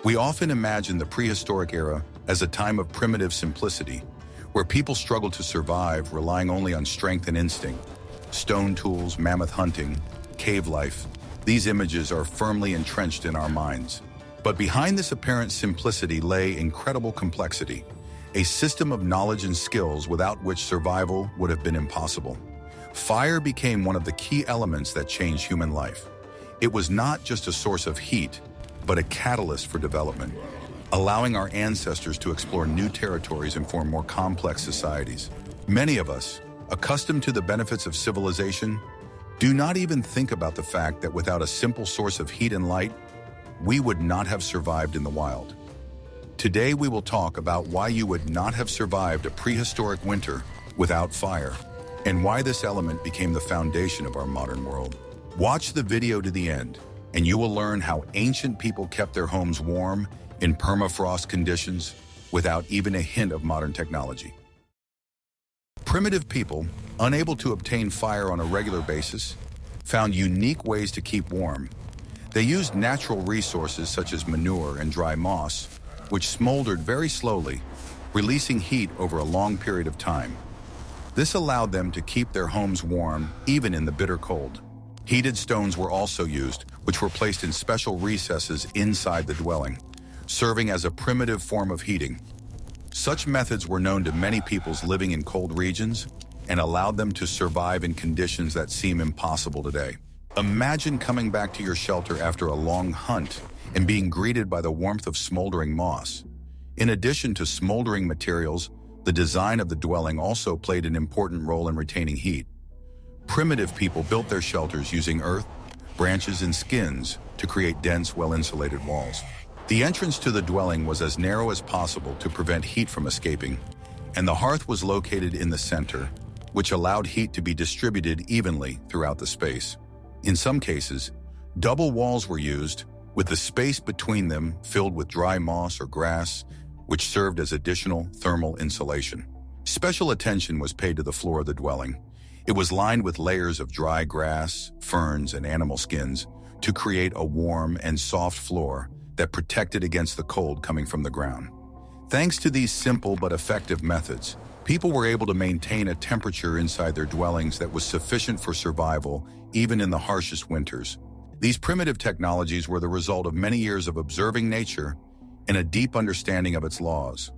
We often imagine the prehistoric era as a time of primitive simplicity, where people struggled to survive relying only on strength and instinct. Stone tools, mammoth hunting, cave life, these images are firmly entrenched in our minds. But behind this apparent simplicity lay incredible complexity, a system of knowledge and skills without which survival would have been impossible. Fire became one of the key elements that changed human life. It was not just a source of heat, but a catalyst for development, allowing our ancestors to explore new territories and form more complex societies. Many of us, accustomed to the benefits of civilization, do not even think about the fact that without a simple source of heat and light, we would not have survived in the wild. Today we will talk about why you would not have survived a prehistoric winter without fire, and why this element became the foundation of our modern world. Watch the video to the end, and you will learn how ancient people kept their homes warm in permafrost conditions without even a hint of modern technology. Primitive people, unable to obtain fire on a regular basis, found unique ways to keep warm. They used natural resources such as manure and dry moss, which smoldered very slowly, releasing heat over a long period of time. This allowed them to keep their homes warm even in the bitter cold. Heated stones were also used, which were placed in special recesses inside the dwelling, serving as a primitive form of heating. Such methods were known to many peoples living in cold regions and allowed them to survive in conditions that seem impossible today. Imagine coming back to your shelter after a long hunt and being greeted by the warmth of smoldering moss. In addition to smoldering materials, the design of the dwelling also played an important role in retaining heat. Primitive people built their shelters using earth, branches, and skins to create dense, well-insulated walls. The entrance to the dwelling was as narrow as possible to prevent heat from escaping, and the hearth was located in the center, which allowed heat to be distributed evenly throughout the space. In some cases, double walls were used, with the space between them filled with dry moss or grass, which served as additional thermal insulation. Special attention was paid to the floor of the dwelling. It was lined with layers of dry grass, ferns, and animal skins to create a warm and soft floor that protected against the cold coming from the ground. Thanks to these simple but effective methods, people were able to maintain a temperature inside their dwellings that was sufficient for survival even in the harshest winters. These primitive technologies were the result of many years of observing nature and a deep understanding of its laws.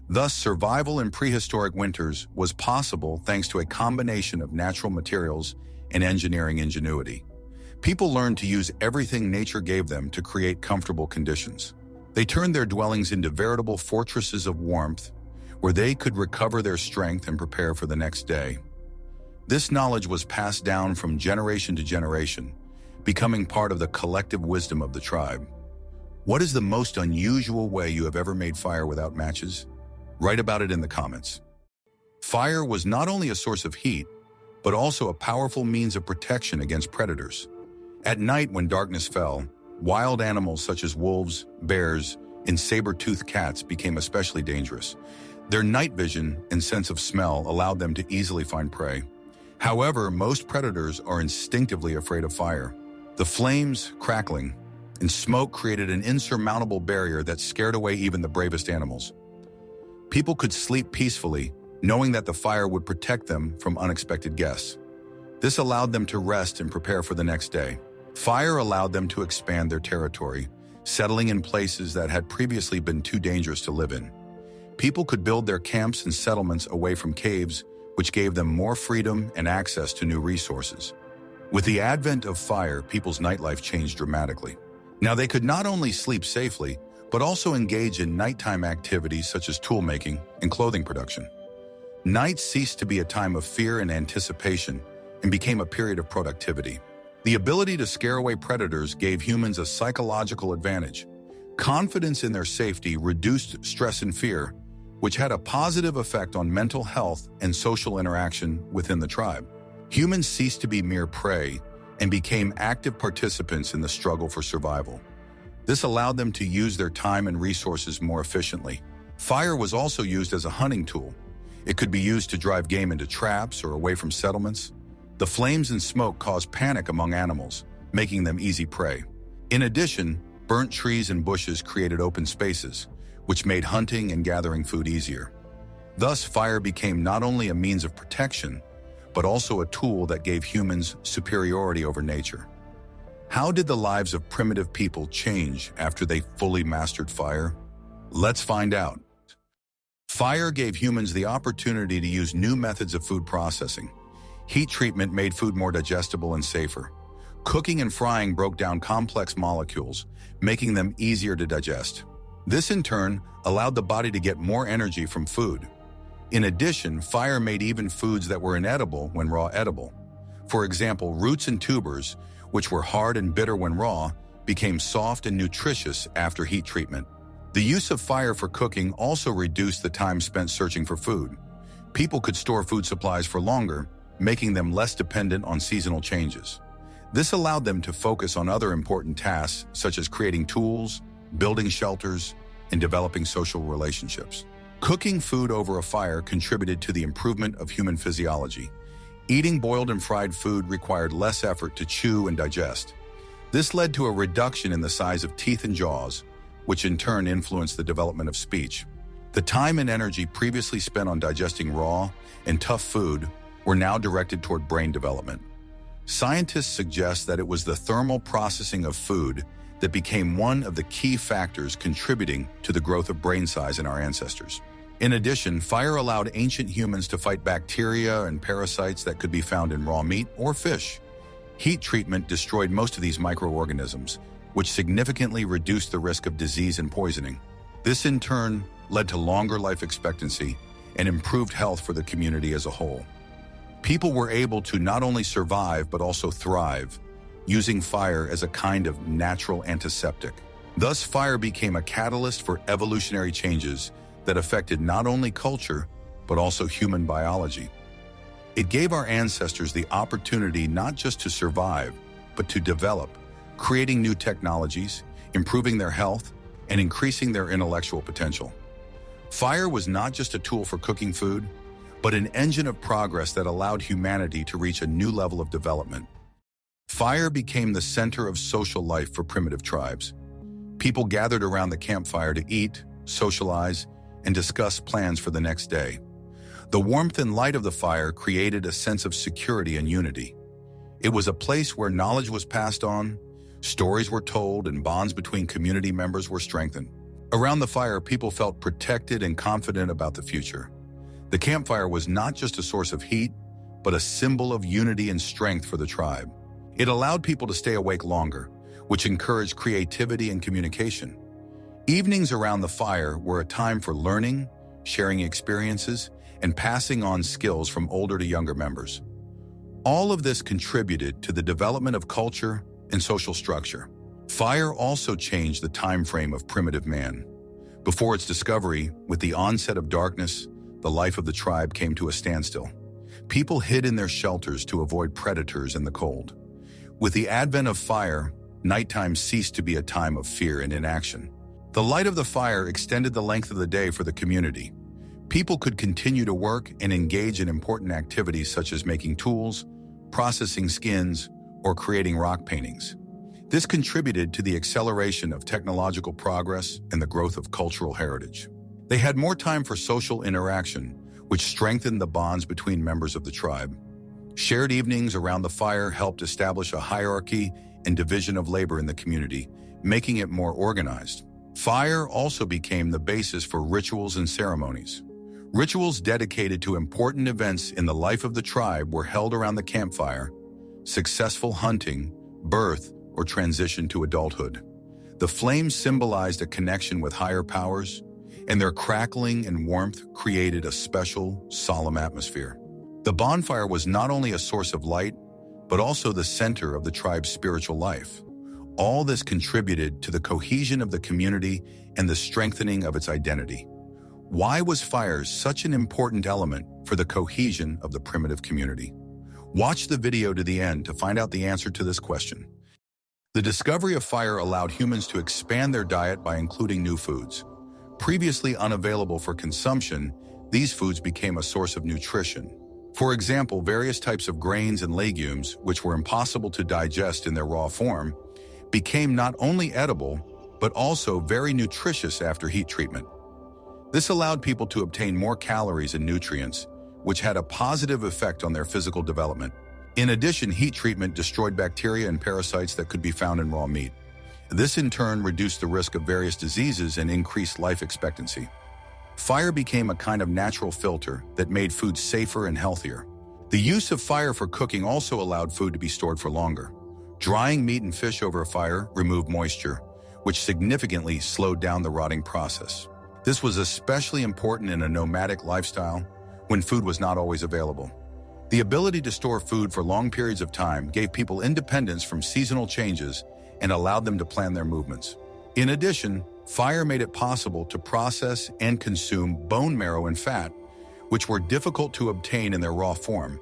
Thus, survival in prehistoric winters was possible thanks to a combination of natural materials and engineering ingenuity. People learned to use everything nature gave them to create comfortable conditions. They turned their dwellings into veritable fortresses of warmth, where they could recover their strength and prepare for the next day. This knowledge was passed down from generation to generation, becoming part of the collective wisdom of the tribe. What is the most unusual way you have ever made fire without matches? Write about it in the comments. Fire was not only a source of heat, but also a powerful means of protection against predators. At night, when darkness fell, wild animals such as wolves, bears, and saber-toothed cats became especially dangerous. Their night vision and sense of smell allowed them to easily find prey. However, most predators are instinctively afraid of fire. The flames, crackling, and smoke created an insurmountable barrier that scared away even the bravest animals. People could sleep peacefully, knowing that the fire would protect them from unexpected guests. This allowed them to rest and prepare for the next day. Fire allowed them to expand their territory, settling in places that had previously been too dangerous to live in. People could build their camps and settlements away from caves, which gave them more freedom and access to new resources. With the advent of fire, people's nightlife changed dramatically. Now they could not only sleep safely, but also engage in nighttime activities such as tool making and clothing production. Nights ceased to be a time of fear and anticipation and became a period of productivity. The ability to scare away predators gave humans a psychological advantage. Confidence in their safety reduced stress and fear, which had a positive effect on mental health and social interaction within the tribe. Humans ceased to be mere prey and became active participants in the struggle for survival. This allowed them to use their time and resources more efficiently. Fire was also used as a hunting tool. It could be used to drive game into traps or away from settlements. The flames and smoke caused panic among animals, making them easy prey. In addition, Burnt trees and bushes created open spaces, which made hunting and gathering food easier. Thus, fire became not only a means of protection, but also a tool that gave humans superiority over nature. How did the lives of primitive people change after they fully mastered fire? Let's find out. Fire gave humans the opportunity to use new methods of food processing. Heat treatment made food more digestible and safer. Cooking and frying broke down complex molecules, making them easier to digest. This, in turn, allowed the body to get more energy from food. In addition, fire made even foods that were inedible when raw edible. For example, roots and tubers, which were hard and bitter when raw, became soft and nutritious after heat treatment. The use of fire for cooking also reduced the time spent searching for food. People could store food supplies for longer, making them less dependent on seasonal changes. This allowed them to focus on other important tasks, such as creating tools, building shelters, and developing social relationships. Cooking food over a fire contributed to the improvement of human physiology. Eating boiled and fried food required less effort to chew and digest. This led to a reduction in the size of teeth and jaws, which in turn influenced the development of speech. The time and energy previously spent on digesting raw and tough food were now directed toward brain development. Scientists suggest that it was the thermal processing of food that became one of the key factors contributing to the growth of brain size in our ancestors. In addition, fire allowed ancient humans to fight bacteria and parasites that could be found in raw meat or fish. Heat treatment destroyed most of these microorganisms, which significantly reduced the risk of disease and poisoning. This, in turn, led to longer life expectancy and improved health for the community as a whole. People were able to not only survive but also thrive, using fire as a kind of natural antiseptic. Thus, fire became a catalyst for evolutionary changes that affected not only culture, but also human biology. It gave our ancestors the opportunity not just to survive, but to develop, creating new technologies, improving their health, and increasing their intellectual potential. Fire was not just a tool for cooking food, but an engine of progress that allowed humanity to reach a new level of development. Fire became the center of social life for primitive tribes. People gathered around the campfire to eat, socialize, and discuss plans for the next day. The warmth and light of the fire created a sense of security and unity. It was a place where knowledge was passed on, stories were told, and bonds between community members were strengthened. Around the fire, people felt protected and confident about the future. The campfire was not just a source of heat, but a symbol of unity and strength for the tribe. It allowed people to stay awake longer, which encouraged creativity and communication. Evenings around the fire were a time for learning, sharing experiences, and passing on skills from older to younger members. All of this contributed to the development of culture and social structure. Fire also changed the time frame of primitive man. Before its discovery, with the onset of darkness, the life of the tribe came to a standstill. People hid in their shelters to avoid predators and the cold. With the advent of fire, nighttime ceased to be a time of fear and inaction. The light of the fire extended the length of the day for the community. People could continue to work and engage in important activities such as making tools, processing skins, or creating rock paintings. This contributed to the acceleration of technological progress and the growth of cultural heritage. They had more time for social interaction, which strengthened the bonds between members of the tribe. Shared evenings around the fire helped establish a hierarchy and division of labor in the community, making it more organized. Fire also became the basis for rituals and ceremonies. Rituals dedicated to important events in the life of the tribe were held around the campfire: successful hunting, birth, or transition to adulthood. The flames symbolized a connection with higher powers, and their crackling and warmth created a special, solemn atmosphere. The bonfire was not only a source of light, but also the center of the tribe's spiritual life. All this contributed to the cohesion of the community and the strengthening of its identity. Why was fire such an important element for the cohesion of the primitive community? Watch the video to the end to find out the answer to this question. The discovery of fire allowed humans to expand their diet by including new foods. Previously unavailable for consumption, these foods became a source of nutrition. For example, various types of grains and legumes, which were impossible to digest in their raw form, became not only edible, but also very nutritious after heat treatment. This allowed people to obtain more calories and nutrients, which had a positive effect on their physical development. In addition, heat treatment destroyed bacteria and parasites that could be found in raw meat. This in turn reduced the risk of various diseases and increased life expectancy. Fire became a kind of natural filter that made food safer and healthier. The use of fire for cooking also allowed food to be stored for longer. Drying meat and fish over a fire removed moisture, which significantly slowed down the rotting process. This was especially important in a nomadic lifestyle when food was not always available. The ability to store food for long periods of time gave people independence from seasonal changes and allowed them to plan their movements. In addition, fire made it possible to process and consume bone marrow and fat, which were difficult to obtain in their raw form.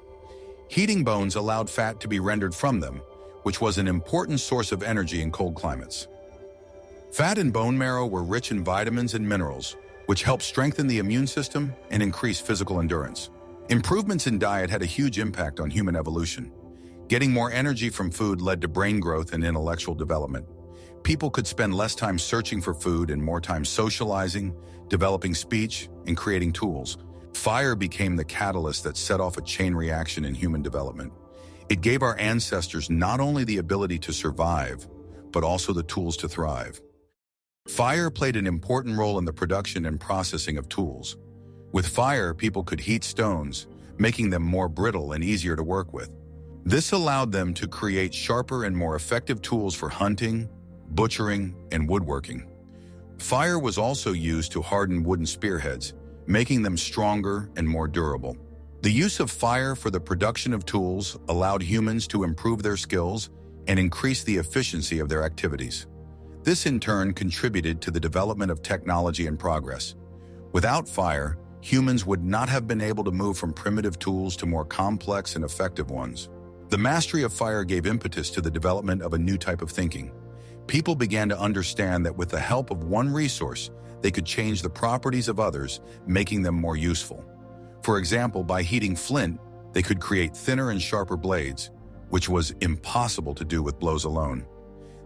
Heating bones allowed fat to be rendered from them, which was an important source of energy in cold climates. Fat and bone marrow were rich in vitamins and minerals, which helped strengthen the immune system and increase physical endurance. Improvements in diet had a huge impact on human evolution. Getting more energy from food led to brain growth and intellectual development. People could spend less time searching for food and more time socializing, developing speech, and creating tools. Fire became the catalyst that set off a chain reaction in human development. It gave our ancestors not only the ability to survive, but also the tools to thrive. Fire played an important role in the production and processing of tools. With fire, people could heat stones, making them more brittle and easier to work with. This allowed them to create sharper and more effective tools for hunting, butchering, and woodworking. Fire was also used to harden wooden spearheads, making them stronger and more durable. The use of fire for the production of tools allowed humans to improve their skills and increase the efficiency of their activities. This in turn contributed to the development of technology and progress. Without fire, humans would not have been able to move from primitive tools to more complex and effective ones. The mastery of fire gave impetus to the development of a new type of thinking. People began to understand that with the help of one resource, they could change the properties of others, making them more useful. For example, by heating flint, they could create thinner and sharper blades, which was impossible to do with blows alone.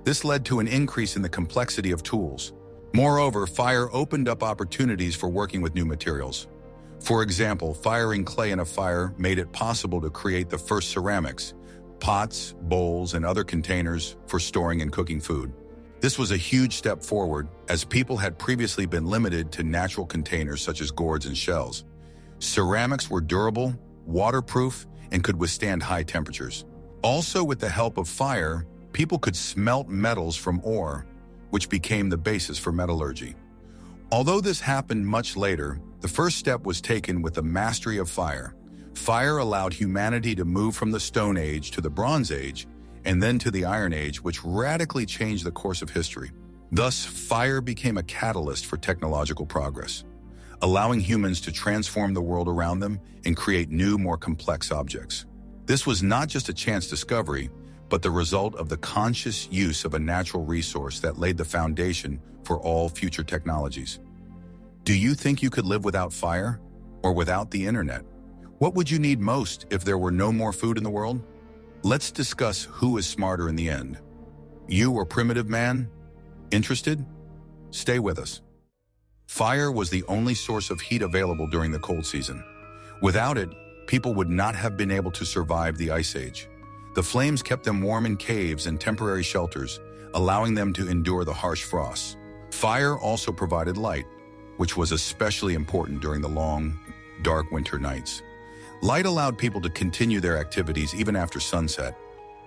This led to an increase in the complexity of tools. Moreover, fire opened up opportunities for working with new materials. For example, firing clay in a fire made it possible to create the first ceramics, pots, bowls, and other containers for storing and cooking food. This was a huge step forward, as people had previously been limited to natural containers such as gourds and shells. Ceramics were durable, waterproof, and could withstand high temperatures. Also, with the help of fire, people could smelt metals from ore, which became the basis for metallurgy. Although this happened much later, the first step was taken with the mastery of fire. Fire allowed humanity to move from the Stone Age to the Bronze Age, and then to the Iron Age, which radically changed the course of history. Thus, fire became a catalyst for technological progress, allowing humans to transform the world around them and create new, more complex objects. This was not just a chance discovery, but the result of the conscious use of a natural resource that laid the foundation for all future technologies. Do you think you could live without fire or without the internet? What would you need most if there were no more food in the world? Let's discuss who is smarter in the end. You or primitive man? Interested? Stay with us. Fire was the only source of heat available during the cold season. Without it, people would not have been able to survive the Ice Age. The flames kept them warm in caves and temporary shelters, allowing them to endure the harsh frosts. Fire also provided light, which was especially important during the long, dark winter nights. Light allowed people to continue their activities even after sunset,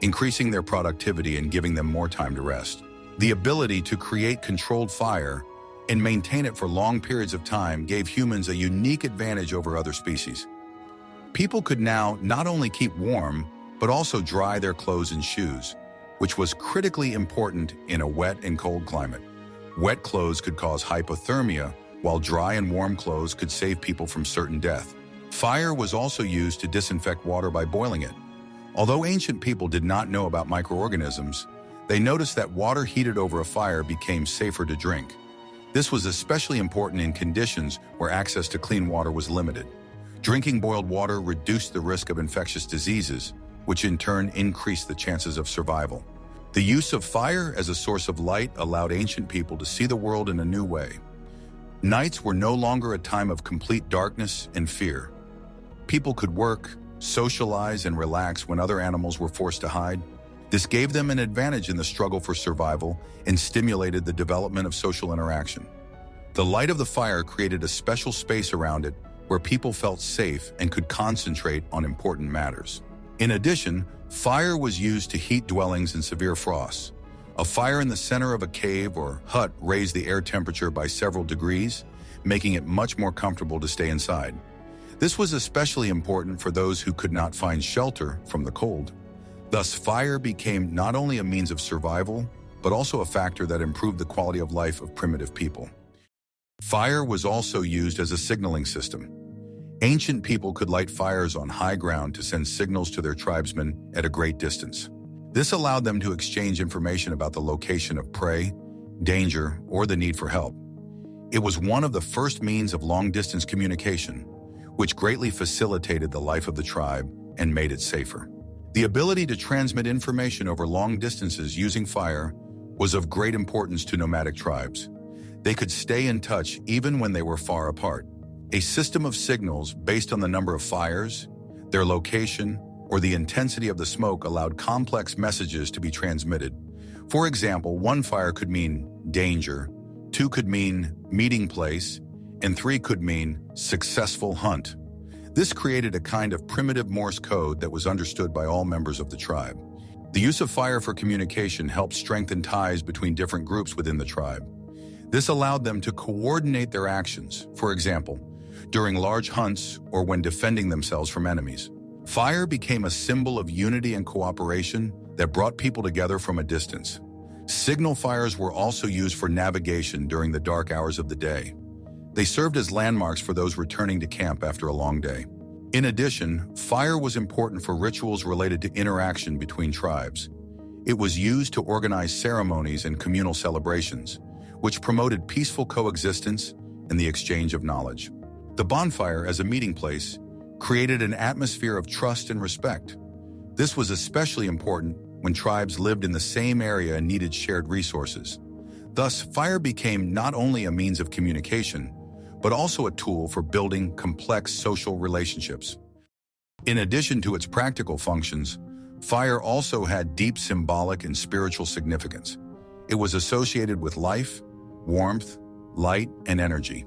increasing their productivity and giving them more time to rest. The ability to create controlled fire and maintain it for long periods of time gave humans a unique advantage over other species. People could now not only keep warm, but also dry their clothes and shoes, which was critically important in a wet and cold climate. Wet clothes could cause hypothermia, while dry and warm clothes could save people from certain death. Fire was also used to disinfect water by boiling it. Although ancient people did not know about microorganisms, they noticed that water heated over a fire became safer to drink. This was especially important in conditions where access to clean water was limited. Drinking boiled water reduced the risk of infectious diseases, which in turn increased the chances of survival. The use of fire as a source of light allowed ancient people to see the world in a new way. Nights were no longer a time of complete darkness and fear. People could work, socialize, and relax when other animals were forced to hide. This gave them an advantage in the struggle for survival and stimulated the development of social interaction. The light of the fire created a special space around it where people felt safe and could concentrate on important matters. In addition, fire was used to heat dwellings in severe frosts. A fire in the center of a cave or hut raised the air temperature by several degrees, making it much more comfortable to stay inside. This was especially important for those who could not find shelter from the cold. Thus, fire became not only a means of survival, but also a factor that improved the quality of life of primitive people. Fire was also used as a signaling system. Ancient people could light fires on high ground to send signals to their tribesmen at a great distance. This allowed them to exchange information about the location of prey, danger, or the need for help. It was one of the first means of long-distance communication, which greatly facilitated the life of the tribe and made it safer. The ability to transmit information over long distances using fire was of great importance to nomadic tribes. They could stay in touch even when they were far apart. A system of signals based on the number of fires, their location, or the intensity of the smoke allowed complex messages to be transmitted. For example, 1 fire could mean danger, 2 could mean meeting place, and 3 could mean successful hunt. This created a kind of primitive Morse code that was understood by all members of the tribe. The use of fire for communication helped strengthen ties between different groups within the tribe. This allowed them to coordinate their actions, for example, during large hunts or when defending themselves from enemies. Fire became a symbol of unity and cooperation that brought people together from a distance. Signal fires were also used for navigation during the dark hours of the day. They served as landmarks for those returning to camp after a long day. In addition, fire was important for rituals related to interaction between tribes. It was used to organize ceremonies and communal celebrations, which promoted peaceful coexistence and the exchange of knowledge. The bonfire, as a meeting place, created an atmosphere of trust and respect. This was especially important when tribes lived in the same area and needed shared resources. Thus, fire became not only a means of communication, but also a tool for building complex social relationships. In addition to its practical functions, fire also had deep symbolic and spiritual significance. It was associated with life, warmth, light, and energy.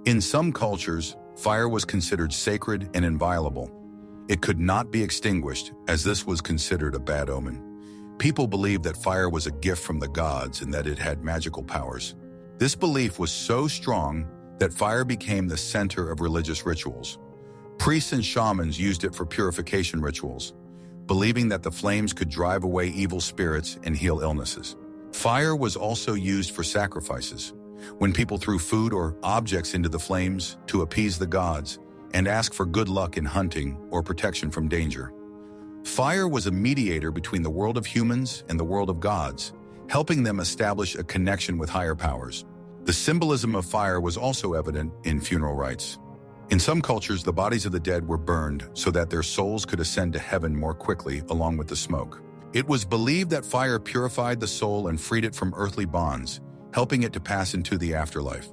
In some cultures, fire was considered sacred and inviolable. It could not be extinguished, as this was considered a bad omen. People believed that fire was a gift from the gods and that it had magical powers. This belief was so strong that fire became the center of religious rituals. Priests and shamans used it for purification rituals, believing that the flames could drive away evil spirits and heal illnesses. Fire was also used for sacrifices, when people threw food or objects into the flames to appease the gods and ask for good luck in hunting or protection from danger. Fire was a mediator between the world of humans and the world of gods, helping them establish a connection with higher powers. The symbolism of fire was also evident in funeral rites. In some cultures, the bodies of the dead were burned so that their souls could ascend to heaven more quickly along with the smoke. It was believed that fire purified the soul and freed it from earthly bonds, helping it to pass into the afterlife.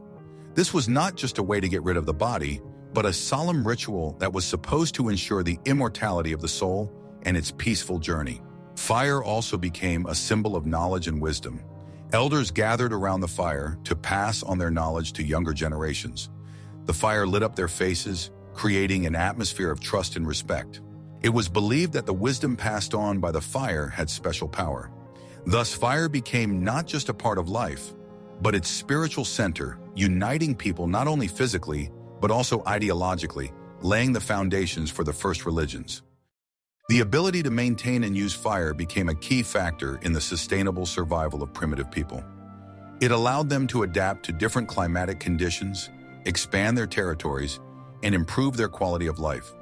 This was not just a way to get rid of the body, but a solemn ritual that was supposed to ensure the immortality of the soul and its peaceful journey. Fire also became a symbol of knowledge and wisdom. Elders gathered around the fire to pass on their knowledge to younger generations. The fire lit up their faces, creating an atmosphere of trust and respect. It was believed that the wisdom passed on by the fire had special power. Thus, fire became not just a part of life, but its spiritual center, uniting people not only physically, but also ideologically, laying the foundations for the first religions. The ability to maintain and use fire became a key factor in the sustainable survival of primitive people. It allowed them to adapt to different climatic conditions, expand their territories, and improve their quality of life.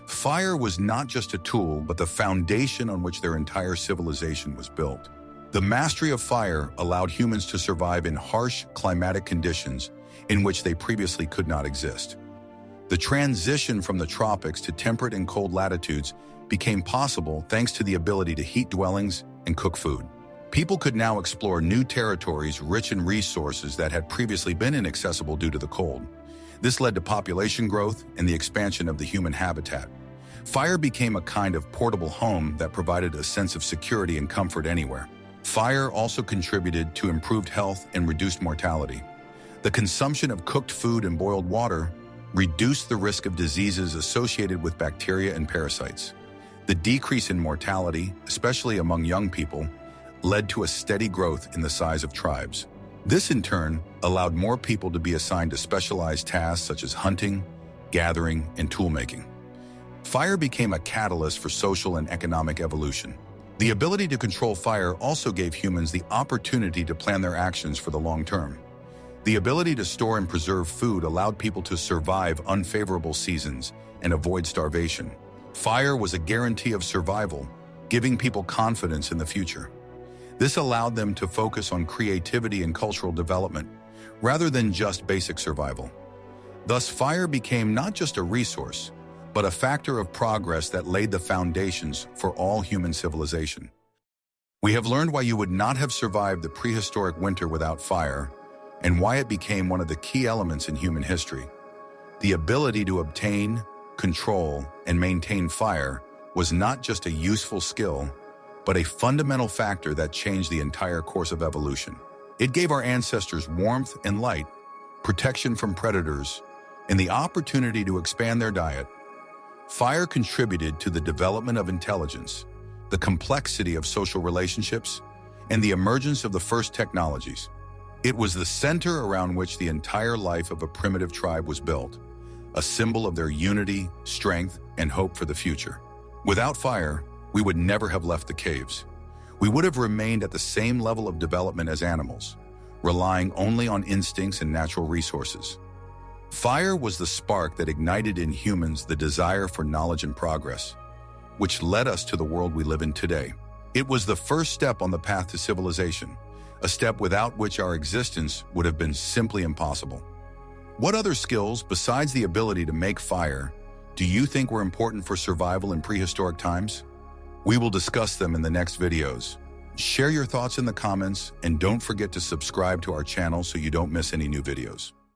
Fire was not just a tool, but the foundation on which their entire civilization was built. The mastery of fire allowed humans to survive in harsh climatic conditions in which they previously could not exist. The transition from the tropics to temperate and cold latitudes became possible thanks to the ability to heat dwellings and cook food. People could now explore new territories rich in resources that had previously been inaccessible due to the cold. This led to population growth and the expansion of the human habitat. Fire became a kind of portable home that provided a sense of security and comfort anywhere. Fire also contributed to improved health and reduced mortality. The consumption of cooked food and boiled water reduced the risk of diseases associated with bacteria and parasites. The decrease in mortality, especially among young people, led to a steady growth in the size of tribes. This, in turn, allowed more people to be assigned to specialized tasks such as hunting, gathering, and tool-making. Fire became a catalyst for social and economic evolution. The ability to control fire also gave humans the opportunity to plan their actions for the long term. The ability to store and preserve food allowed people to survive unfavorable seasons and avoid starvation. Fire was a guarantee of survival, giving people confidence in the future. This allowed them to focus on creativity and cultural development, rather than just basic survival. Thus, fire became not just a resource, but a factor of progress that laid the foundations for all human civilization. We have learned why you would not have survived the prehistoric winter without fire, and why it became one of the key elements in human history. The ability to obtain, control, and maintain fire was not just a useful skill, but a fundamental factor that changed the entire course of evolution. It gave our ancestors warmth and light, protection from predators, and the opportunity to expand their diet. Fire contributed to the development of intelligence, the complexity of social relationships, and the emergence of the first technologies. It was the center around which the entire life of a primitive tribe was built, a symbol of their unity, strength, and hope for the future. Without fire, we would never have left the caves. We would have remained at the same level of development as animals, relying only on instincts and natural resources. Fire was the spark that ignited in humans the desire for knowledge and progress, which led us to the world we live in today. It was the first step on the path to civilization, a step without which our existence would have been simply impossible. What other skills, besides the ability to make fire, do you think were important for survival in prehistoric times? We will discuss them in the next videos. Share your thoughts in the comments, and don't forget to subscribe to our channel so you don't miss any new videos.